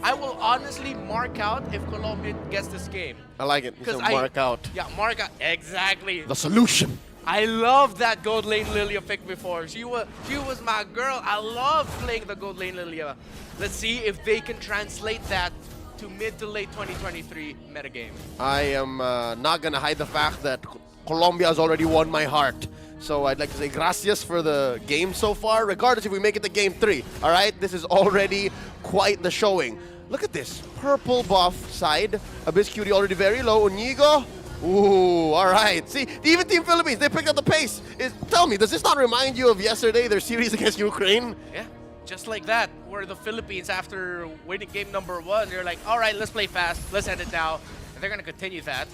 I will honestly mark out if Colombia gets this game. I like it. Because mark out. Yeah, mark out. Exactly. The solution. I love that gold lane Lilia pick before. She was my girl. I love playing the gold lane Lilia. Let's see if they can translate that to mid to late 2023 metagame. I am not going to hide the fact that Colombia has already won my heart. So I'd like to say gracias for the game so far, regardless if we make it to game 3. All right, this is already quite the showing. Look at this. Purple buff side. Abyss Cutie already very low. Unigo. Ooh, all right. See, even Team Philippines, they picked up the pace. Tell me, does this not remind you of yesterday, their series against Ukraine? Yeah, just like that, where the Philippines, after winning game number 1, they're like, all right, let's play fast. Let's end it now. And they're going to continue that.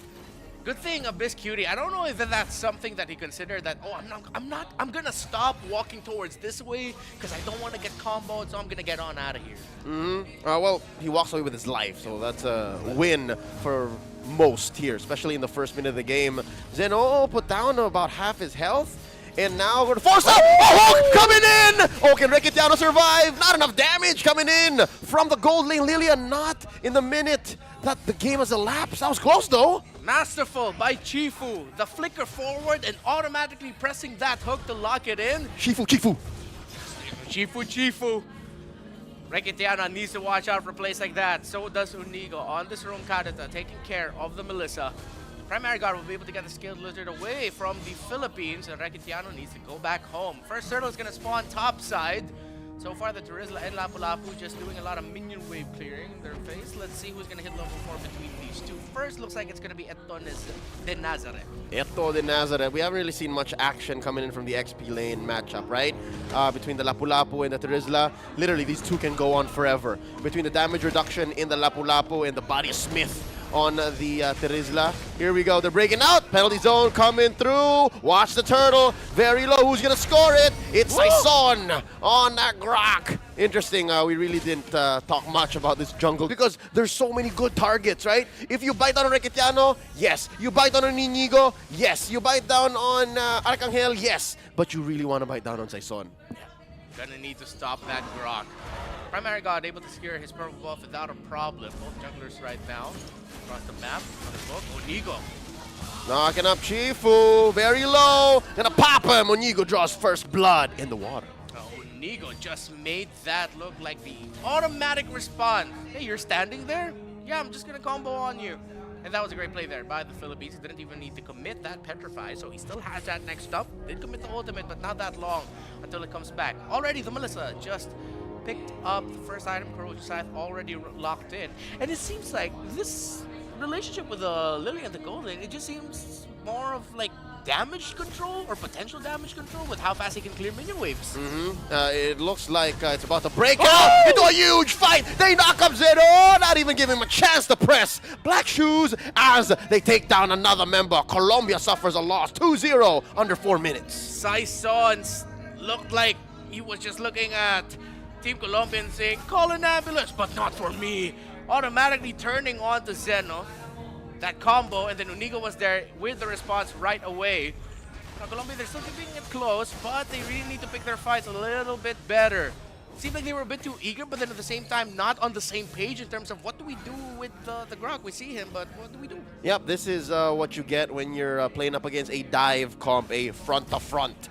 Good thing Abyss Cutie, I don't know if that's something that he considered that, oh, I'm gonna stop walking towards this way because I don't want to get comboed, so I'm gonna get on out of here. Well, he walks away with his life, so that's a win for most here, especially in the first minute of the game. Zeno put down about half his health. And now we're going to force up. Oh, coming in. Oh, can Rekitiano survive? Not enough damage coming in from the gold lane Lilia. Not in the minute that the game has elapsed. That was close though. Masterful by Chifu. The flicker forward and automatically pressing that hook to lock it in. Chifu. Chifu. Rekitiano needs to watch out for plays like that. So does Unigo on this room Kadita, taking care of the Melissa. Primary Guard will be able to get the Skilled Lizard away from the Philippines, and Rekitiano needs to go back home. First turtle is going to spawn top side. So far, the Terizla and Lapu-Lapu just doing a lot of minion wave clearing in their face. Let's see who's going to hit level 4 between these two. First, looks like it's going to be Eto de Nazareth. Eto de Nazareth. We haven't really seen much action coming in from the XP lane matchup, right? Between the Lapu-Lapu and the Terizla. Literally, these two can go on forever. Between the damage reduction in the Lapu-Lapu and the Body Smith on the Terizla. Here we go. They're breaking out. Penalty zone coming through. Watch the turtle. Very low. Who's going to score it? It's Saison on that Grok. Interesting. We really didn't talk much about this jungle because there's so many good targets, right? If you bite down on Rekitiano, yes. You bite down on Inigo, yes. You bite down on Arcangel, yes. But you really want to bite down on Saison. Yeah. Gonna need to stop that Grok. Primary God able to secure his purple buff without a problem. Both junglers right now. Across the map. On the book. Onigo. Knocking up Chifu. Very low. Gonna pop him. Onigo draws first blood in the water. Onigo just made that look like the automatic response. Hey, you're standing there? Yeah, I'm just gonna combo on you. And that was a great play there by the Philippines. He didn't even need to commit that Petrify, so he still has that next up. Did commit the ultimate, but not that long until it comes back. Already, the Melissa just picked up the first item. Corrosion Scythe already locked in. And it seems like this relationship with Lily and the Golden, it just seems more of like damage control or potential damage control with how fast he can clear minion waves. It looks like it's about to break out into a huge fight. They knock up Zero, not even giving him a chance to press. Black Shoes as they take down another member. Colombia suffers a loss, 2-0 under 4 minutes. Saison looked like he was just looking at Team Colombia and saying, call an ambulance, but not for me. Automatically turning on to Zeno. That combo, and then Unigo was there with the response right away. Now, Colombia, they're still keeping it close, but they really need to pick their fights a little bit better. Seemed like they were a bit too eager, but then at the same time, not on the same page in terms of what do we do with the Grok. We see him, but what do we do? Yep, this is what you get when you're playing up against a dive comp, a front-to-front.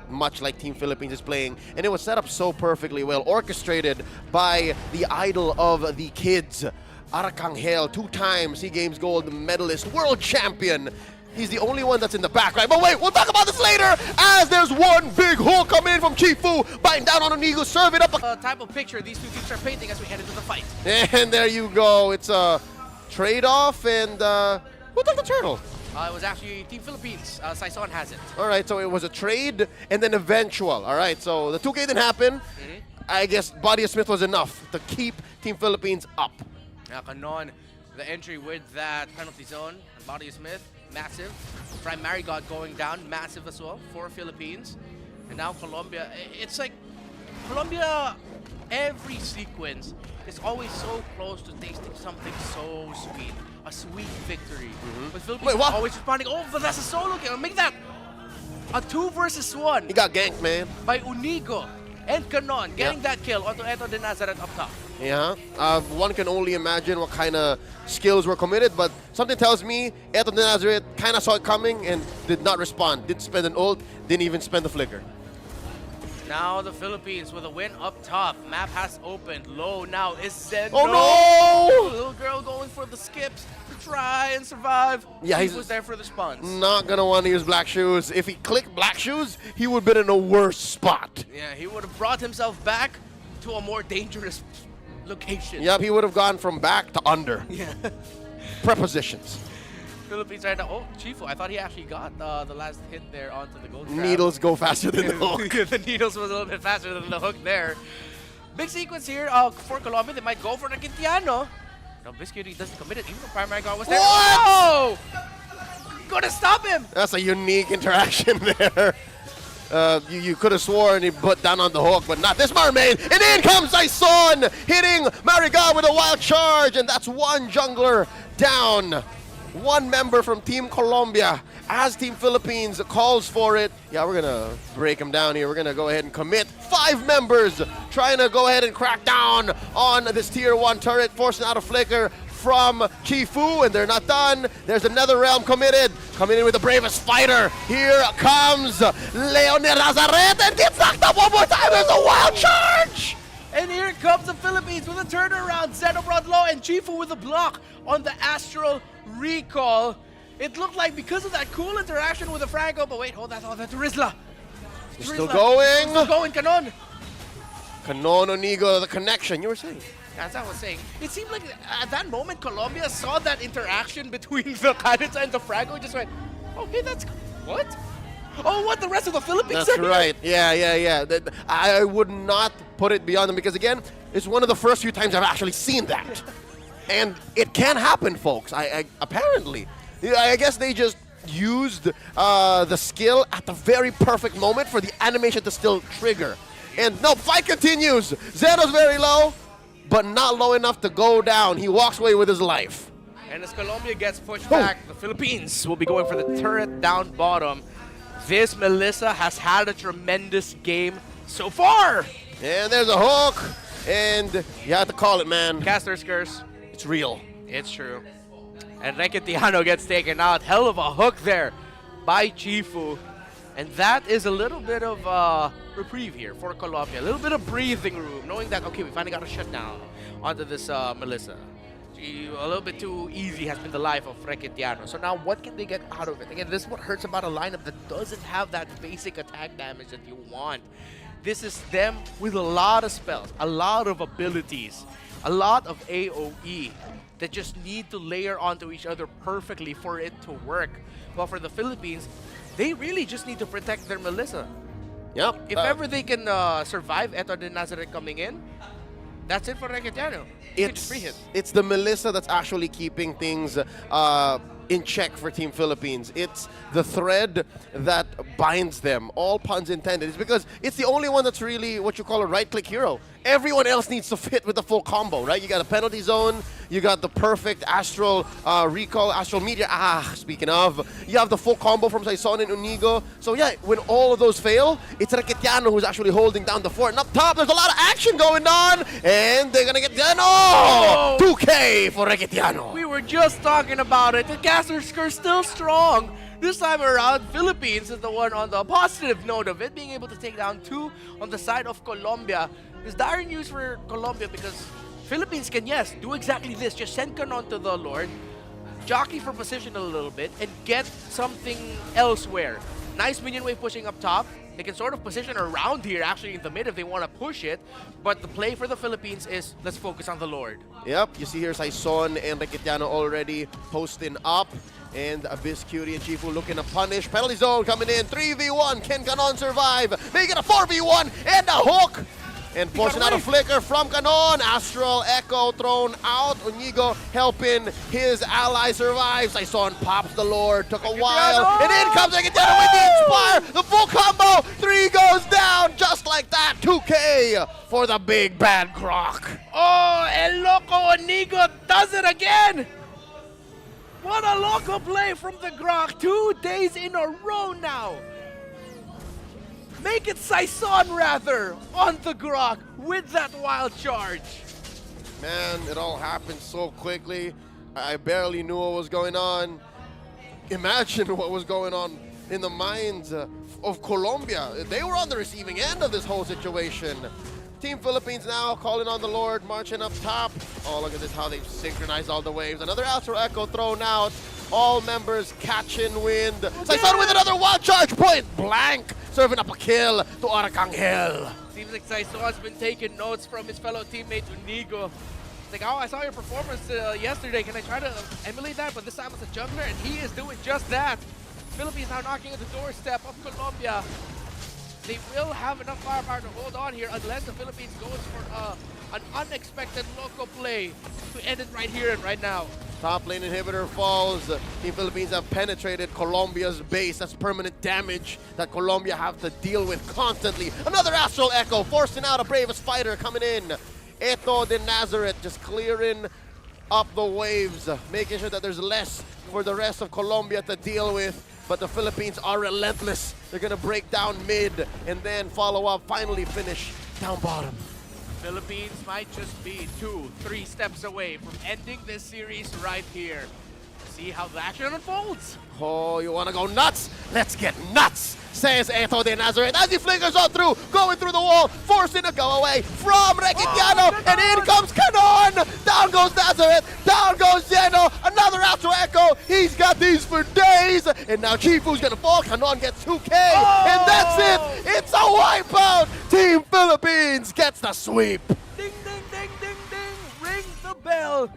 Much like Team Philippines is playing, and it was set up so perfectly well, orchestrated by the idol of the kids, Arcangel, 2-time SEA Games gold medalist, world champion. He's the only one that's in the back, right? But wait, we'll talk about this later, as there's one big hole coming in from Chifu, biting down on Onigo, serve it up. Type of picture these two teams are painting as we head into the fight. And there you go. It's a trade-off, and who took the turtle? It was actually Team Philippines. Saison has it. All right, so it was a trade and then eventual. All right, so the 2K didn't happen. I guess Body Smith was enough to keep Team Philippines up. Now, Kanon, the entry with that penalty zone, and Body Smith, massive. Primary God going down, massive as well for Philippines. And now Colombia, it's like Colombia, every sequence is always so close to tasting something so sweet. A sweet victory. But Philippines are always responding, oh, but that's a solo kill. Make that a 2 versus 1. He got ganked, man. By Unigo and Kanon, getting that kill onto Eto de Nazareth up top. Yeah, one can only imagine what kind of skills were committed, but something tells me Eto de Nazareth kind of saw it coming and did not respond. Didn't spend an ult, didn't even spend the flicker. Now the Philippines with a win up top. Map has opened. Low now is Zeno. Oh no! Little girl going for the skips to try and survive. Yeah, he he's was there for the spawns. Not gonna want to use black shoes. If he clicked black shoes, he would have been in a worse spot. Yeah, he would have brought himself back to a more dangerous location. Yep, he would have gone from back to under. Yeah. Prepositions. Philippines right now. Oh, Chifu, I thought he actually got the last hit there onto the gold trap. Needles go faster than the hook. The needles was a little bit faster than the hook there. Big sequence here for Colombia. They might go for the Quintiano. No, Biscuity doesn't commit it. Even the primary guard was there. What? Oh! Gonna stop him! That's a unique interaction there. You could have sworn he put down on the hook, but not this mermaid. And in comes Saison, hitting Marigal with a wild charge, and that's one jungler down. One member from Team Colombia as Team Philippines calls for it. Yeah, we're gonna break him down here. We're gonna go ahead and commit 5 members trying to go ahead and crack down on this tier 1 turret, forcing out a flicker from Chifu, and they're not done. There's another realm committed. Coming in with the bravest fighter. Here comes Leonel Nazaret and gets knocked up one more time. There's a wild charge! And here comes the Philippines with a turnaround. Zeno brought low and Chifu with a block on the Astral recall. It looked like because of that cool interaction with the Franco, but wait, hold that thought, that's Rizla. Still going. Still going, Canon. Canon Onigo, the connection, you were saying. As I was saying, it seemed like at that moment Colombia saw that interaction between the Kanita and the Franco, just went, oh, hey, that's, what? Oh, what, the rest of the Philippines? That's right. Yeah. I would not put it beyond them because, again, it's one of the first few times I've actually seen that. And it can happen, folks. Apparently. I guess they just used the skill at the very perfect moment for the animation to still trigger. And no, fight continues. Zeno's very low, but not low enough to go down. He walks away with his life. And as Colombia gets pushed back, the Philippines will be going for the turret down bottom. This Melissa has had a tremendous game so far. And there's a hook. And you have to call it, man. Caster's curse. It's real. It's true. And Requetiano gets taken out. Hell of a hook there by Chifu. And that is a little bit of reprieve here for Colombia. A little bit of breathing room, knowing that, okay, we finally got a shutdown onto this Melissa. A little bit too easy has been the life of Requetiano. So now what can they get out of it? Again, this is what hurts about a lineup that doesn't have that basic attack damage that you want. This is them with a lot of spells, a lot of abilities, a lot of AoE that just need to layer onto each other perfectly for it to work. Well, for the Philippines, they really just need to protect their Melissa. Yep. If ever they can survive Eto de Nazareth coming in, that's it for Requetiano. It's the Melissa that's actually keeping things in check for Team Philippines. It's the thread that binds them, all puns intended. It's because it's the only one that's really what you call a right-click hero. Everyone else needs to fit with the full combo, right? You got a penalty zone, you got the perfect Astral recall, Astral Meteor. Speaking of, you have the full combo from Saison and Unigo. So yeah, when all of those fail, it's Requetiano who's actually holding down the fort. And up top, there's a lot of action going on, and they're gonna get done. Oh! 2K for Requetiano. We were just talking about it. The Caster's curse still strong. This time around, Philippines is the one on the positive note of it, being able to take down 2 on the side of Colombia. It's dire news for Colombia because Philippines can, yes, do exactly this. Just send Canon to the Lord, jockey for position a little bit, and get something elsewhere. Nice minion wave pushing up top. They can sort of position around here, actually in the mid if they want to push it. But the play for the Philippines is, let's focus on the Lord. Yep, you see here Saison and Requetiano already posting up. And Abyss Cutie and Chifu looking to punish. Penalty zone coming in. 3v1. Can Canon survive? Make it a 4v1 and a hook. And forcing out a flicker from Canon. Astral Echo thrown out. Unigo helping his ally survive. Saison pops the Lord. Took a while. And in comes Requetiano with the Inspire. The full combo. 3 goes down just like that. 2K for the big bad Grok. Oh, El Loco Unigo does it again. What a local play from the Grok. 2 days in a row now. Make it Saison rather on the Grok with that wild charge. Man, it all happened so quickly. I barely knew what was going on. Imagine what was going on in the minds of Colombia. They were on the receiving end of this whole situation. Team Philippines now calling on the Lord, marching up top. Oh, look at this, how they've synchronized all the waves. Another Astro Echo thrown out. All members catching wind. Saison with another wild charge, point blank. Serving up a kill to Arcangel. Seems like Saison's been taking notes from his fellow teammate Unigo. It's like, oh, I saw your performance yesterday. Can I try to emulate that? But this time as a jungler, and he is doing just that. Philippines now knocking at the doorstep of Colombia. They will have enough firepower to hold on here unless the Philippines goes for an unexpected local play to end it right here and right now. Top lane inhibitor falls. Team Philippines have penetrated Colombia's base. That's permanent damage that Colombia have to deal with constantly. Another Astral Echo forcing out a bravest fighter coming in. Eto de Nazareth just clearing up the waves, making sure that there's less for the rest of Colombia to deal with. But the Philippines are relentless. They're gonna break down mid and then follow up, finally finish down bottom. Philippines might just be 2-3 steps away from ending this series right here. See how the action unfolds. Oh, you wanna go nuts? Let's get nuts, says Eto de Nazareth as he flickers on through, going through the wall, forcing a go away from Requitiano, and in comes Canon! Down goes Nazareth, down goes Zeno, another Astro Echo, he's got these for days, and now Chifu's gonna fall, Canon gets 2K, and that's it! It's a wipeout! Team Philippines gets the sweep! Ding, ding, ding, ding, ding! Ring the bell!